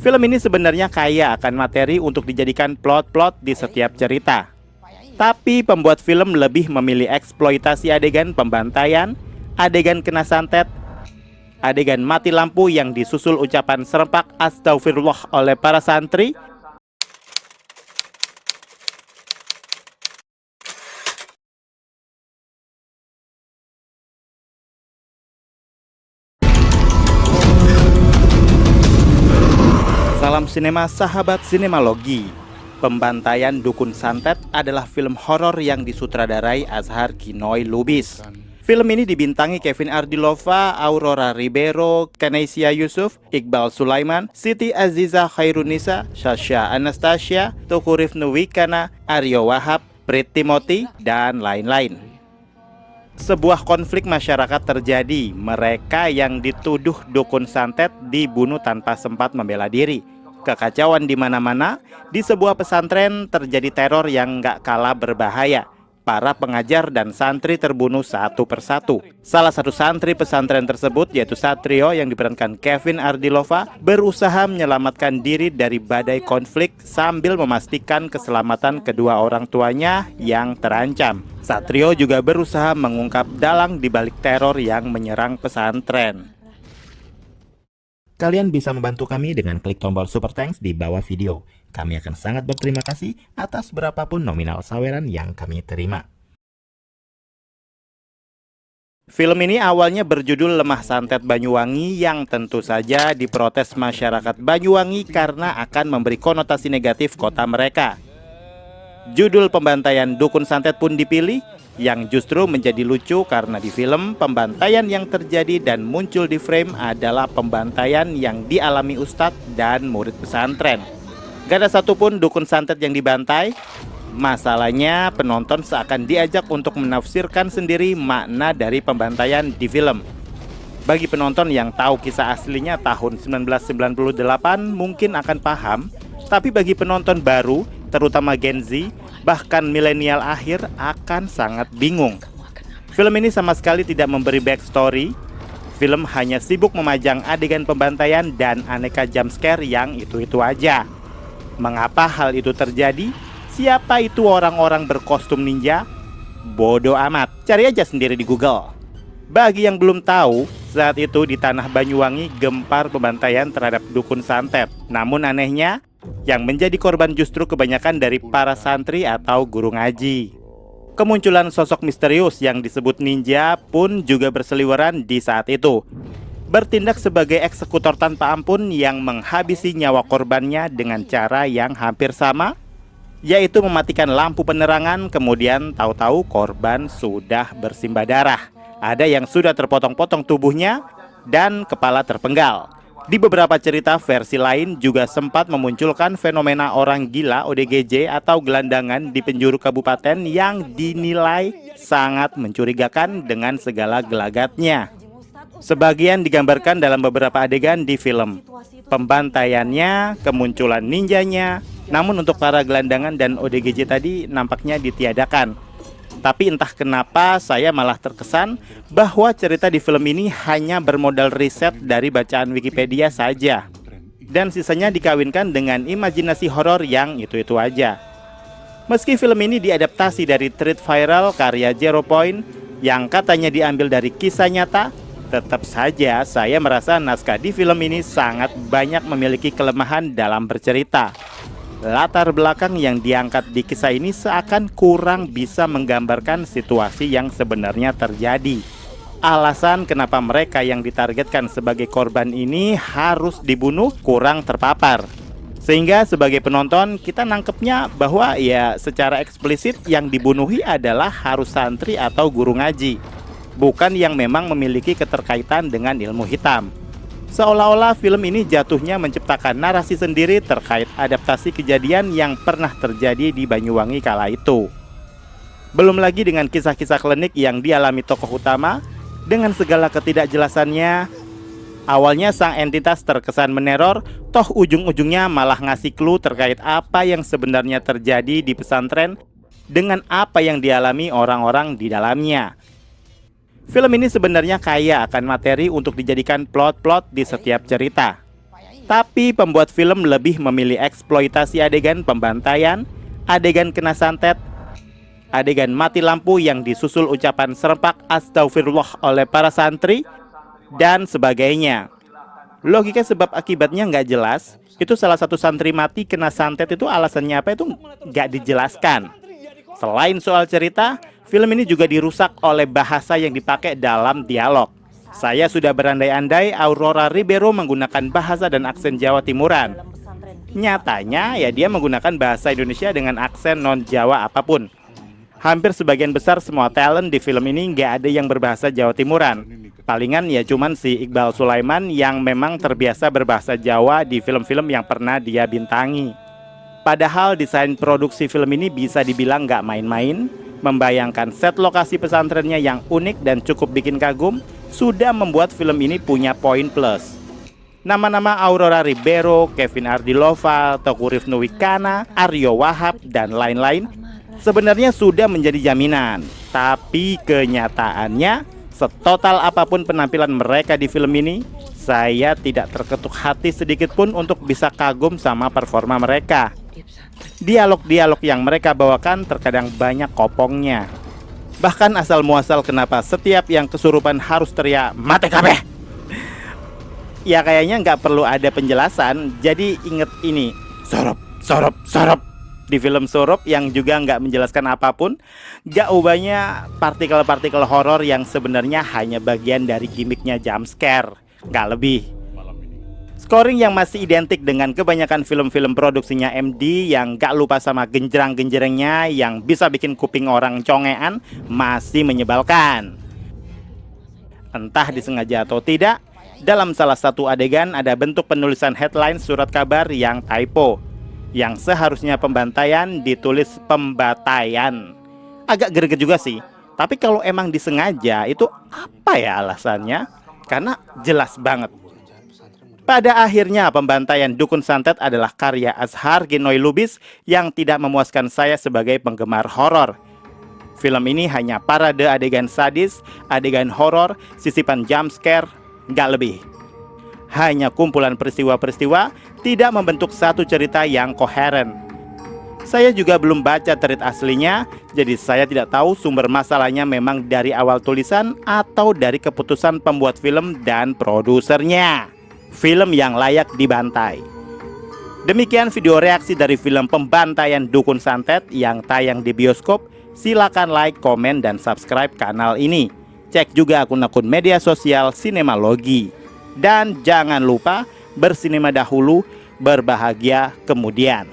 Film ini sebenarnya kaya akan materi untuk dijadikan plot-plot di setiap cerita. Tapi pembuat film lebih memilih eksploitasi adegan pembantaian, adegan kena santet, adegan mati lampu yang disusul ucapan serempak astagfirullah oleh para santri. Salam sinema sahabat sinemalogi. Pembantaian Dukun Santet adalah film horor yang disutradarai Azhar Kinoy Lubis. Film ini dibintangi Kevin Ardilova, Aurora Ribeiro, Kanesia Yusuf, Iqbal Sulaiman, Siti Aziza Khairunisa, Sasha Anastasia, Tuku Rifnu Wikana, Aryo Wahab, Prit Timothy, dan lain-lain. Sebuah konflik masyarakat terjadi. Mereka yang dituduh dukun santet dibunuh tanpa sempat membela diri. Kekacauan di mana-mana. Di sebuah pesantren terjadi teror yang gak kalah berbahaya. Para pengajar dan santri terbunuh satu persatu. Salah satu santri pesantren tersebut, yaitu Satrio yang diperankan Kevin Ardilova, berusaha menyelamatkan diri dari badai konflik sambil memastikan keselamatan kedua orang tuanya yang terancam. Satrio juga berusaha mengungkap dalang di balik teror yang menyerang pesantren. Kalian bisa membantu kami dengan klik tombol super thanks di bawah video. Kami akan sangat berterima kasih atas berapapun nominal saweran yang kami terima. Film ini awalnya berjudul Lemah Santet Banyuwangi yang tentu saja diprotes masyarakat Banyuwangi karena akan memberi konotasi negatif kota mereka. Judul pembantaian Dukun Santet pun dipilih, yang justru menjadi lucu karena di film pembantaian yang terjadi dan muncul di frame adalah pembantaian yang dialami ustadz dan murid pesantren. Gak ada satupun dukun santet yang dibantai. Masalahnya penonton seakan diajak untuk menafsirkan sendiri makna dari pembantaian di film. Bagi penonton yang tahu kisah aslinya tahun 1998 mungkin akan paham, tapi bagi penonton baru, terutama Gen Z, bahkan milenial akhir akan sangat bingung. Film ini sama sekali tidak memberi backstory. Film hanya sibuk memajang adegan pembantaian dan aneka jumpscare yang itu-itu aja. Mengapa hal itu terjadi? Siapa itu orang-orang berkostum ninja? Bodoh amat, cari aja sendiri di Google. Bagi yang belum tahu, saat itu di tanah Banyuwangi gempar pembantaian terhadap dukun santet. Namun anehnya, yang menjadi korban justru kebanyakan dari para santri atau guru ngaji. Kemunculan sosok misterius yang disebut ninja pun juga berseliweran di saat itu. Bertindak sebagai eksekutor tanpa ampun yang menghabisi nyawa korbannya dengan cara yang hampir sama, yaitu mematikan lampu penerangan, kemudian tahu-tahu korban sudah bersimbah darah. Ada yang sudah terpotong-potong tubuhnya dan kepala terpenggal. Di beberapa cerita versi lain juga sempat memunculkan fenomena orang gila ODGJ atau gelandangan di penjuru kabupaten yang dinilai sangat mencurigakan dengan segala gelagatnya. Sebagian digambarkan dalam beberapa adegan di film. Pembantaiannya, kemunculan ninjanya, namun untuk para gelandangan dan ODGJ tadi nampaknya ditiadakan. Tapi entah kenapa saya malah terkesan bahwa cerita di film ini hanya bermodal riset dari bacaan Wikipedia saja. Dan sisanya dikawinkan dengan imajinasi horor yang itu-itu aja. Meski film ini diadaptasi dari thread viral karya Zero Point yang katanya diambil dari kisah nyata, tetap saja saya merasa naskah di film ini sangat banyak memiliki kelemahan dalam bercerita. Latar belakang yang diangkat di kisah ini seakan kurang bisa menggambarkan situasi yang sebenarnya terjadi. Alasan kenapa mereka yang ditargetkan sebagai korban ini harus dibunuh kurang terpapar. Sehingga sebagai penonton kita nangkepnya bahwa ya secara eksplisit yang dibunuhi adalah harus santri atau guru ngaji, bukan yang memang memiliki keterkaitan dengan ilmu hitam. Seolah-olah film ini jatuhnya menciptakan narasi sendiri terkait adaptasi kejadian yang pernah terjadi di Banyuwangi kala itu. Belum lagi dengan kisah-kisah klinik yang dialami tokoh utama, dengan segala ketidakjelasannya. Awalnya sang entitas terkesan meneror, toh ujung-ujungnya malah ngasih clue terkait apa yang sebenarnya terjadi di pesantren dengan apa yang dialami orang-orang di dalamnya. Film ini sebenarnya kaya akan materi untuk dijadikan plot-plot di setiap cerita. Tapi pembuat film lebih memilih eksploitasi adegan pembantaian, adegan kena santet, adegan mati lampu yang disusul ucapan serempak astagfirullah oleh para santri, dan sebagainya. Logika sebab akibatnya nggak jelas. Itu salah satu santri mati kena santet itu alasannya apa itu nggak dijelaskan. Selain soal cerita, film ini juga dirusak oleh bahasa yang dipakai dalam dialog. Saya sudah berandai-andai Aurora Ribeiro menggunakan bahasa dan aksen Jawa Timuran. Nyatanya ya dia menggunakan bahasa Indonesia dengan aksen non-Jawa apapun. Hampir sebagian besar semua talent di film ini nggak ada yang berbahasa Jawa Timuran. Palingan ya cuman si Iqbal Sulaiman yang memang terbiasa berbahasa Jawa di film-film yang pernah dia bintangi. Padahal desain produksi film ini bisa dibilang nggak main-main. Membayangkan set lokasi pesantrennya yang unik dan cukup bikin kagum sudah membuat film ini punya poin plus. Nama-nama Aurora Ribeiro, Kevin Ardilova, Teuku Rifnu Wikana, Aryo Wahab, dan lain-lain sebenarnya sudah menjadi jaminan. Tapi kenyataannya, setotal apapun penampilan mereka di film ini, saya tidak terketuk hati sedikit pun untuk bisa kagum sama performa mereka. Dialog-dialog yang mereka bawakan terkadang banyak kopongnya. Bahkan asal muasal kenapa setiap yang kesurupan harus teriak mate kabeh. Ya kayaknya nggak perlu ada penjelasan. Jadi inget ini, sorop, sorop, sorop. Di film Sorop yang juga nggak menjelaskan apapun, nggak ubahnya partikel-partikel horor yang sebenarnya hanya bagian dari gimmicknya jump scare, nggak lebih. Scoring yang masih identik dengan kebanyakan film-film produksinya MD yang gak lupa sama genjerang-genjerengnya yang bisa bikin kuping orang congean masih menyebalkan. Entah disengaja atau tidak, dalam salah satu adegan ada bentuk penulisan headline surat kabar yang typo, yang seharusnya pembantaian ditulis pembataian. Agak greget juga sih, tapi kalau emang disengaja itu apa ya alasannya? Karena jelas banget. Pada akhirnya pembantaian Dukun Santet adalah karya Azhar Ginoy Lubis yang tidak memuaskan saya sebagai penggemar horor. Film ini hanya parade adegan sadis, adegan horor, sisipan jump scare, nggak lebih. Hanya kumpulan peristiwa-peristiwa, tidak membentuk satu cerita yang koheren. Saya juga belum baca treat aslinya, jadi saya tidak tahu sumber masalahnya memang dari awal tulisan atau dari keputusan pembuat film dan produsernya. Film yang layak dibantai. Demikian video reaksi dari film Pembantaian Dukun Santet yang tayang di bioskop. Silakan like, komen, dan subscribe kanal ini. Cek juga akun-akun media sosial Sinemalogi. Dan jangan lupa bersinema dahulu, berbahagia kemudian.